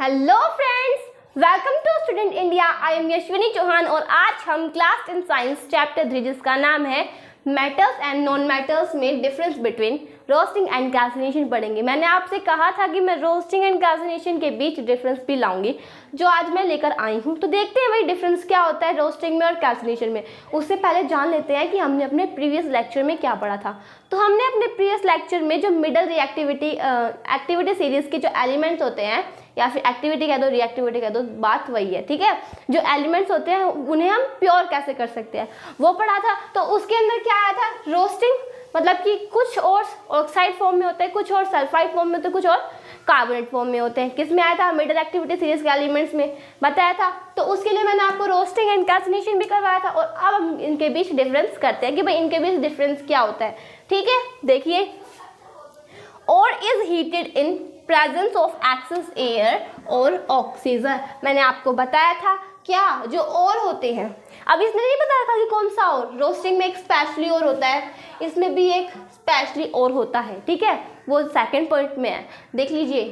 Hello friends, welcome to student India. I am Yashvini Chauhan और आज हम क्लास 10 साइंस चैप्टर 3 जिसका नाम है मेटल्स एंड नॉन मेटल्स में difference between roasting and calcination पढ़ेंगे। मैंने आपसे कहा था कि मैं रोस्टिंग एंड कैल्सिनेशन के बीच डिफरेंस भी लाऊंगी, जो आज मैं लेकर आई हूँ। तो देखते हैं भाई डिफरेंस क्या होता है रोस्टिंग में और कैल्सिनेशन में। उससे पहले जान लेते हैं कि हमने अपने प्रीवियस लेक्चर में क्या पढ़ा था। तो हमने अपने प्रीवियस लेक्चर में जो मिडल रिएक्टिविटी एक्टिविटी सीरीज के जो एलिमेंट्स होते हैं, या फिर एक्टिविटी कह दो रिएक्टिविटी कह दो, बात वही है, ठीक है। जो एलिमेंट्स होते हैं उन्हें हम प्योर कैसे कर सकते हैं वो पढ़ा था। तो उसके अंदर क्या आया था, रोस्टिंग मतलब कि कुछ और ऑक्साइड फॉर्म में होते हैं, कुछ और सल्फाइड फॉर्म में होते हैं, कुछ और कार्बोनेट फॉर्म में होते हैं। किस में आया था, मिडल एक्टिविटी सीरीज के एलिमेंट्स में बताया था। तो उसके लिए मैंने आपको रोस्टिंग एंड कैल्सिनेशन भी करवाया था। और अब हम इनके बीच डिफरेंस करते हैं कि भाई इनके बीच डिफरेंस क्या होता है, ठीक है। देखिए, ore is heated in presence of excess air और ऑक्सीजन। मैंने आपको बताया था क्या, जो और होते हैं। अब इसने नहीं बताया था कि कौन सा और। रोस्टिंग में एक स्पेशली और होता है, इसमें भी एक स्पेशली और होता है, ठीक है। वो सेकंड पॉइंट में है, देख लीजिए।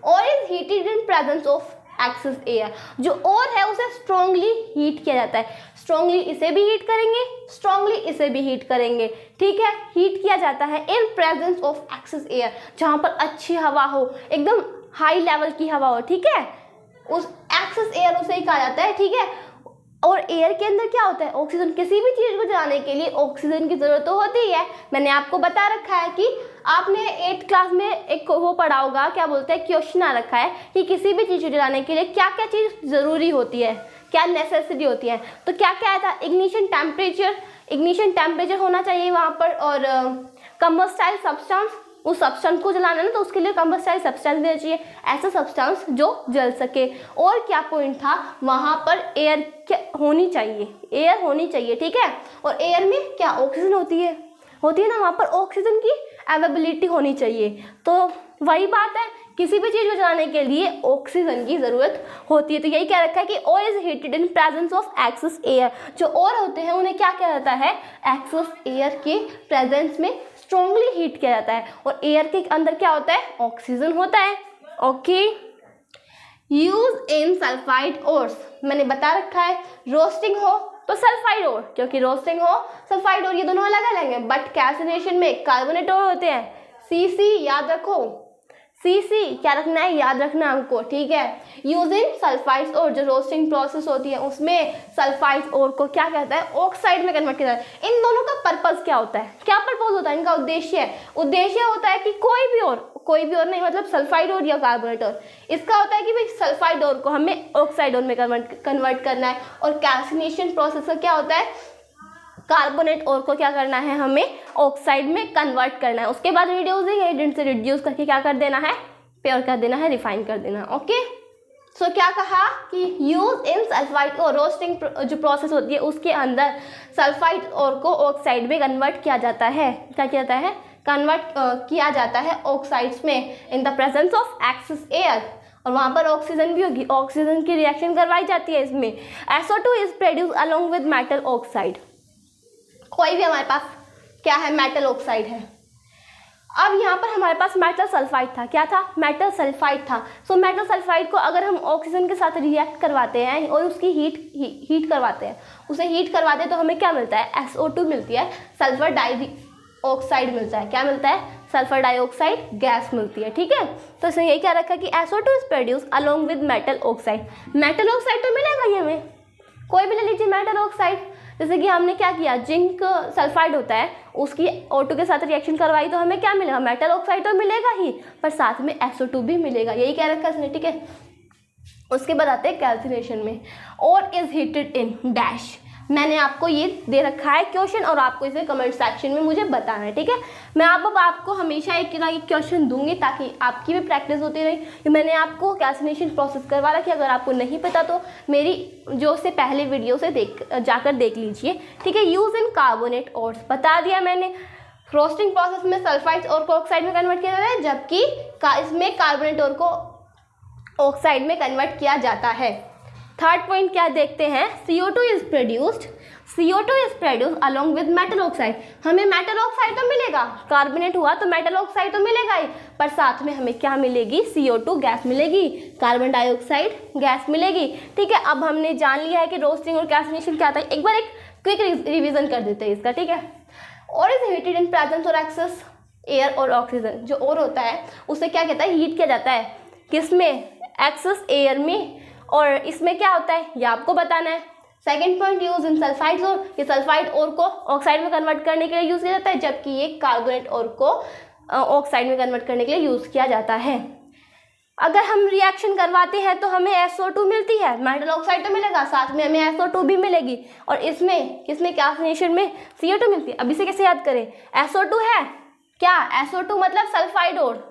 Ore is heated in presence of excess air, जो और है उसे स्ट्रांगली हीट किया जाता है। स्ट्रांगली इसे भी हीट करेंगे, स्ट्रांगली इसे भी हीट करेंगे, ठीक है। हीट किया जाता है in presence of excess air, जहाँ पर अच्छी हवा हो, एकदम हाई लेवल की हवा हो, ठीक है। उस एक्सेस एयर उसे ही कहा जाता है, ठीक है। और एयर के अंदर क्या होता है, ऑक्सीजन। किसी भी चीज़ को जलाने के लिए ऑक्सीजन की ज़रूरत तो होती ही है। मैंने आपको बता रखा है कि आपने 8th क्लास में एक वो पढ़ा होगा, क्या बोलते हैं, क्वेश्चन आ रखा है कि किसी भी चीज़ को जलाने के लिए क्या क्या चीज़ ज़रूरी होती है, क्या नेसेसिटी होती है। तो क्या क्या आया था, इग्निशन टेम्परेचर होना चाहिए वहाँ पर, और कंबस्टाइल सब्सटेंस। उस सब्सटेंस को जलाना है ना, तो उसके लिए कंबस्टाइल सब्सटेंस देना चाहिए, ऐसा सब्सटेंस जो जल सके। और क्या पॉइंट था, वहाँ पर एयर होनी चाहिए, ठीक है। और एयर में क्या, ऑक्सीजन होती है ना, वहाँ पर ऑक्सीजन की अवेलेबिलिटी होनी चाहिए। तो वही बात है, किसी भी चीज़ को जलाने के लिए ऑक्सीजन की ज़रूरत होती है। तो यही क्या रखा है कि ore is heated in presence of excess air. जो और होते हैं उन्हें क्या किया जाता है, एक्सेस एयर के प्रेजेंस में स्ट्रांगली हीट किया जाता है। और एयर के अंदर क्या होता है, ऑक्सीजन होता है, okay. Use in sulphide ores, मैंने बता रखा है रोस्टिंग हो तो सल्फाइड ओर, क्योंकि रोस्टिंग हो सल्फाइड ओर, ये दोनों अलग अलग हैं। बट कैल्सिनेशन में कार्बोनेट ओर होते हैं, सीसी याद रखो, सीसी क्या रखना है, याद रखना हमको, ठीक है। यूजिंग सल्फाइड्स और, जो रोस्टिंग प्रोसेस होती है उसमें सल्फाइड्स और को क्या कहता है, ऑक्साइड में कन्वर्ट किया जाता है। इन दोनों का पर्पस क्या होता है, क्या पर्पस होता है इनका, उद्देश्य होता है कि कोई भी और नहीं, मतलब सल्फाइड और या कार्बोनेट और। इसका होता है कि भाई सल्फाइड और को हमें ऑक्साइड और में कन्वर्ट करना है। और कैल्सिनेशन प्रोसेस का क्या होता है, कार्बोनेट और को क्या करना है, हमें ऑक्साइड में कन्वर्ट करना है। उसके बाद रिड्यूसिंग एजेंट से रिड्यूस करके क्या कर देना है, प्योर कर देना है, रिफाइन कर देना, ओके। सो क्या कहा कि यूज इन सल्फाइड और, रोस्टिंग जो प्रोसेस होती है उसके अंदर सल्फाइड और को ऑक्साइड में कन्वर्ट किया जाता है। क्या किया जाता है, कन्वर्ट किया जाता है ऑक्साइड्स में in the presence of excess air. और वहाँ पर ऑक्सीजन भी होगी, ऑक्सीजन की रिएक्शन करवाई जाती है इसमें। SO2 is produce along with metal oxide. कोई भी हमारे पास क्या है, मेटल ऑक्साइड है। अब यहाँ पर हमारे पास मेटल सल्फाइड था, क्या था, मेटल सल्फाइड था। सो मेटल सल्फाइड को अगर हम ऑक्सीजन के साथ रिएक्ट करवाते हैं और उसकी हीट करवाते हैं, उसे हीट करवाते हैं, तो हमें क्या मिलता है, SO2 मिलती है, सल्फर डाइऑक्साइड मिलता है। क्या मिलता है, सल्फर डाइऑक्साइड गैस मिलती है, ठीक है। तो इसमें यही क्या रखा कि SO2 is produce along with metal oxide. Metal oxide तो मिलेगा ही हमें, कोई भी ले लीजिए मेटल ऑक्साइड। जैसे कि हमने क्या किया, जिंक सल्फाइड होता है, उसकी O2 के साथ रिएक्शन करवाई तो हमें क्या मिलेगा, मेटल ऑक्साइड तो मिलेगा ही, पर साथ में SO2 भी मिलेगा। यही क्या रखा है इसने, ठीक है। उसके बाद आते हैं कैल्सिनेशन में। और इज हीटेड इन डैश। मैंने आपको ये दे रखा है क्वेश्चन, और आपको इसे कमेंट सेक्शन में मुझे बताना है, ठीक है। मैं आपको हमेशा एक ना एक क्वेश्चन दूंगी ताकि आपकी भी प्रैक्टिस होती रही। मैंने आपको कैल्सिनेशन प्रोसेस करवा रखी है, अगर आपको नहीं पता तो मेरी जो से पहले वीडियो से जाकर देख लीजिए, ठीक है। यूज इन कार्बोनेट और, बता दिया मैंने। रोस्टिंग प्रोसेस में सल्फाइड्स और को ऑक्साइड में कन्वर्ट किया जाता है, जबकि इसमें कार्बोनेट और को ऑक्साइड में कन्वर्ट किया जाता है। थर्ड पॉइंट क्या देखते हैं, CO2 is produced along with metal oxide. हमें मेटल ऑक्साइड तो मिलेगा, कार्बोनेट हुआ तो मेटल ऑक्साइड तो मिलेगा ही, पर साथ में हमें क्या मिलेगी, CO2 गैस मिलेगी, कार्बन डाइऑक्साइड गैस मिलेगी। ठीक है, अब हमने जान लिया है कि रोस्टिंग और कैल्सिनेशन क्या था। एक बार एक क्विक रिवीजन कर देते हैं इसका। ठीक है, और इज हीटेड इन प्रेजेंस और एक्सेस एयर और ऑक्सीजन। जो और होता है उसे क्या कहता है, हीट किया जाता है, किसमें, एक्सेस एयर में, और इसमें क्या होता है ये आपको बताना है। Second point, use in sulphide और, ये सल्फाइड और को ऑक्साइड में कन्वर्ट करने के लिए यूज किया जाता है, जबकि ये कार्बोनेट और को ऑक्साइड में कन्वर्ट करने के लिए यूज किया जाता है। अगर हम रिएक्शन करवाते हैं तो हमें SO2 मिलती है, मेटल ऑक्साइड तो मिलेगा, साथ में हमें SO2 भी मिलेगी, और इसमें किसमें, कैल्सिनेशन में CO2 मिलती है। अब इसे कैसे याद करें, SO2 है क्या, SO2 मतलब सल्फाइड और,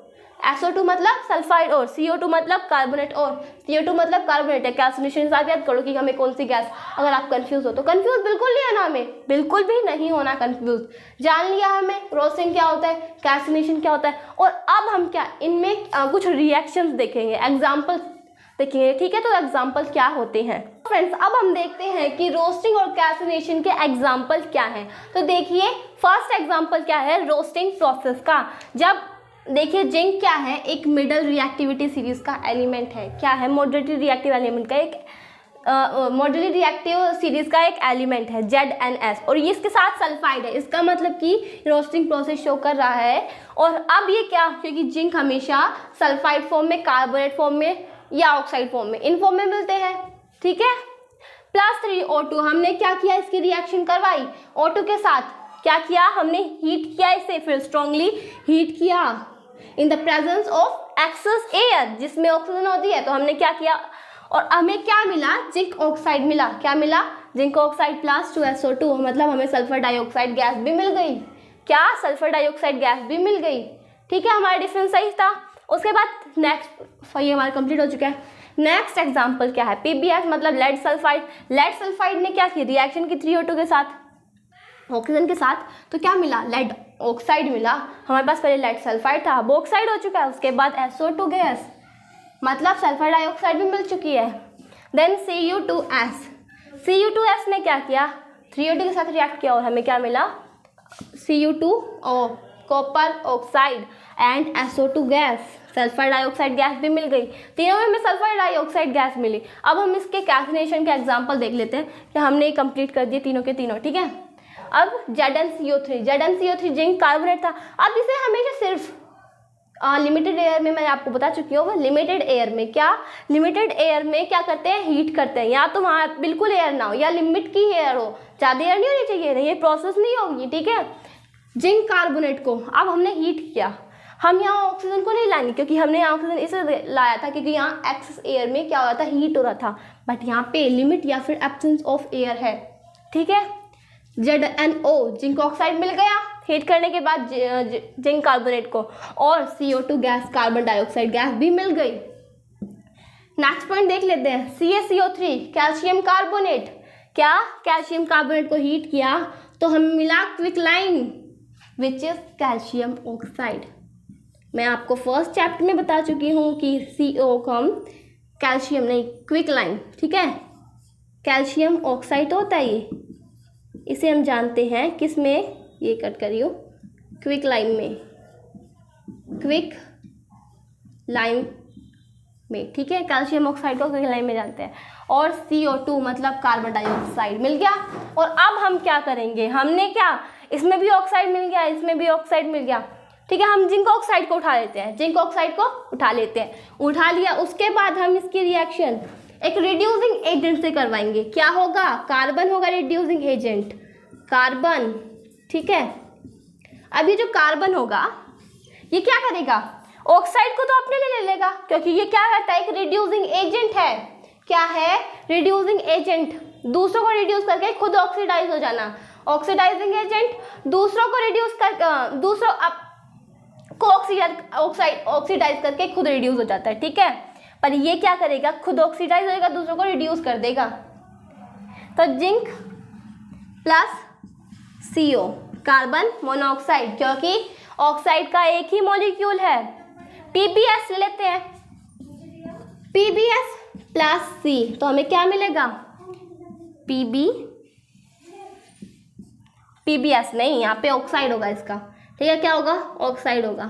SO2 मतलब सल्फाइड और, CO2 मतलब कार्बोनेट और, CO2 मतलब कार्बोनेट है। कैल्सिनेशन साथ याद करो कि हमें कौन सी गैस, अगर आप कंफ्यूज हो तो कंफ्यूज बिल्कुल नहीं है ना, हमें बिल्कुल भी नहीं होना कंफ्यूज। जान लिया हमें रोस्टिंग क्या होता है, कैल्सिनेशन क्या होता है, और अब हम क्या इनमें कुछ रिएक्शंस देखेंगे, एग्जाम्पल देखेंगे। ठीक है, तो एग्जाम्पल क्या होते हैं फ्रेंड्स, अब हम देखते हैं कि रोस्टिंग और कैल्सिनेशन के एग्जाम्पल क्या हैं। तो देखिए फर्स्ट एग्जाम्पल क्या है, रोस्टिंग प्रोसेस का। जब देखिए जिंक क्या है, एक मिडल रिएक्टिविटी सीरीज का एलिमेंट है, क्या है, मॉडरेटली रिएक्टिव एलिमेंट का एक मॉडरेटली रिएक्टिव सीरीज का एक एलिमेंट है ZnS, और ये इसके साथ सल्फाइड है। इसका मतलब कि रोस्टिंग प्रोसेस शो कर रहा है। और अब ये क्या, क्योंकि जिंक हमेशा सल्फाइड फॉर्म में, कार्बोनेट फॉर्म में या ऑक्साइड फॉर्म में, इन फॉर्म में मिलते हैं। ठीक है, +3O2 हमने क्या किया, इसकी रिएक्शन करवाई, O2 के साथ क्या किया, हमने हीट किया इसे, फिर स्ट्रांगली हीट किया in the presence of excess air, जिसमें ऑक्सीजन होती है। तो हमने क्या किया, और हमें क्या मिला, जिंक ऑक्साइड मिला। क्या मिला, जिंक ऑक्साइड +2SO2, मतलब हमें सल्फर डाइऑक्साइड गैस भी मिल गई। क्या, सल्फर डाइऑक्साइड गैस भी मिल गई। ठीक है, हमारा डिफरेंस सही था। उसके बाद नेक्स्ट, ये हमारा कंप्लीट हो चुका है। नेक्स्ट एग्जाम्पल क्या है, PbS मतलब लेड सल्फाइड। लेड सल्फाइड ने क्या की, रिएक्शन की 3O2 के साथ, ऑक्सीजन के साथ, तो क्या मिला, लेड ऑक्साइड मिला। हमारे पास पहले लेड सल्फाइड था, अब ऑक्साइड हो चुका है, उसके बाद SO2 गैस, मतलब सल्फर डाइऑक्साइड भी मिल चुकी है। देन Cu2S, Cu2S ने क्या किया, 3O2 के साथ रिएक्ट किया, और हमें क्या मिला, Cu2O copper oxide and SO2 gas, sulphur dioxide gas भी मिल गई। तीनों में हमें सल्फर डाइऑक्साइड गैस मिली। अब हम इसके कैल्सिनेशन के एग्जाम्पल देख लेते हैं कि हमने कंप्लीट कर दिए तीनों के तीनों। ठीक है, अब ZnCO3 जिंक कार्बोनेट था। अब इसे हमेशा सिर्फ लिमिटेड एयर में, मैं आपको बता चुकी हूँ, लिमिटेड एयर में क्या, लिमिटेड एयर में क्या करते हैं, हीट करते हैं। या तो वहाँ बिल्कुल एयर ना हो या लिमिट की एयर हो, ज़्यादा एयर नहीं होनी चाहिए, ये प्रोसेस नहीं होगी। ठीक है, जिंक कार्बोनेट को अब हमने हीट किया, हम यहाँ ऑक्सीजन को नहीं लाएंगे, क्योंकि हमने यहाँ ऑक्सीजन इसलिए लाया था क्योंकि यहाँ एक्सेस एयर में क्या हो रहा था, हीट हो रहा था, बट यहाँ पे लिमिट या फिर एब्सेंस ऑफ एयर है। ठीक है, ZnO जिंक ऑक्साइड मिल गया हीट करने के बाद जिंक कार्बोनेट को, और CO2 gas, carbon dioxide gas भी मिल गई। नेक्स्ट पॉइंट देख लेते हैं, CaCO3 कैल्शियम कार्बोनेट। क्या, कैल्शियम कार्बोनेट को हीट किया तो हमें मिला क्विकलाइन विच इज कैल्शियम ऑक्साइड। मैं आपको फर्स्ट चैप्टर में बता चुकी हूँ कि CO को हम कैल्शियम नहीं, क्विकलाइन। ठीक है, कैल्शियम ऑक्साइड होता है ये, इसे हम जानते हैं किस में, ये कट करियो, क्विक लाइन में, क्विक लाइन में। ठीक है, कैल्शियम ऑक्साइड को क्विक लाइन में जानते हैं। और CO2 मतलब कार्बन डाइऑक्साइड मिल गया। और अब हम क्या करेंगे, हमने क्या, इसमें भी ऑक्साइड मिल गया, इसमें भी ऑक्साइड मिल गया। ठीक है, हम जिंक ऑक्साइड को उठा लेते हैं, जिंक ऑक्साइड को उठा लेते हैं, उठा लिया। उसके बाद हम इसकी रिएक्शन एक रिड्यूसिंग एजेंट से करवाएंगे। क्या होगा, कार्बन होगा रिड्यूसिंग एजेंट, कार्बन। ठीक है, अभी जो कार्बन होगा ये क्या करेगा, ऑक्साइड को तो अपने लिए ले लेगा, क्योंकि ये क्या करता है, एक रिड्यूसिंग एजेंट है। क्या है, रिड्यूसिंग एजेंट, दूसरों को रिड्यूस करके खुद ऑक्सीडाइज हो जाना। ऑक्सीडाइजिंग एजेंट दूसरों को रिड्यूस कर, दूसरों को ऑक्सीडाइज करके खुद रिड्यूस हो जाता है। ठीक है, पर ये क्या करेगा, खुद ऑक्सीडाइज होएगा, दूसरों को रिड्यूस कर देगा। तो zinc plus CO carbon monoxide, क्योंकि ऑक्साइड का एक ही मॉलिक्यूल है। PbS लेते हैं, PbS प्लस सी, तो हमें क्या मिलेगा, PbS नहीं, यहाँ पे ऑक्साइड होगा इसका, ठीक है, क्या होगा, ऑक्साइड होगा,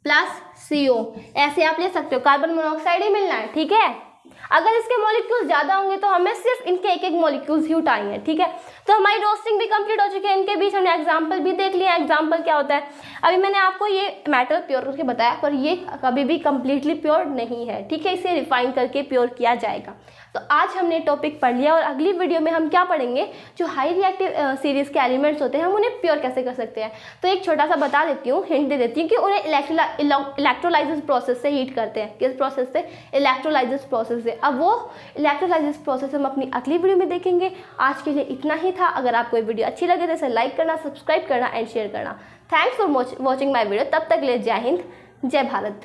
प्लस CO। ऐसे आप ले सकते हो, कार्बन मोनोऑक्साइड ही मिलना है, ठीक है। अगर इसके मॉलिक्यूल्स ज़्यादा होंगे तो हमें सिर्फ इनके एक एक मॉलिक्यूल्स ही उठाएंगे, ठीक है। तो हमारी रोस्टिंग भी कंप्लीट हो चुकी है, इनके बीच हमने एग्जांपल भी देख लिया। एग्जांपल क्या होता है, अभी मैंने आपको ये मेटल प्योर करके बताया, पर ये कभी भी कंप्लीटली प्योर नहीं है, ठीक है, इसे रिफाइन करके प्योर किया जाएगा। तो आज हमने टॉपिक पढ़ लिया और अगली वीडियो में हम क्या पढ़ेंगे, जो हाई रिएक्टिव सीरीज के एलिमेंट्स होते हैं हम उन्हें प्योर कैसे कर सकते हैं। तो एक छोटा सा बता देती हूँ, हिंट दे देती हूँ कि उन्हें इलेक्ट्रोलाइसिस प्रोसेस से हीट करते हैं। किस प्रोसेस से, इलेक्ट्रोलाइसिस प्रोसेस से। अब वो इलेक्ट्रोलाइसिस प्रोसेस हम अपनी अगली वीडियो में देखेंगे। आज के लिए इतना ही था। अगर आपको ये वीडियो अच्छी लगे तो इसे लाइक करना, सब्सक्राइब करना एंड शेयर करना। Thanks for watching my video. तब तक के लिए जय हिंद, जय भारत।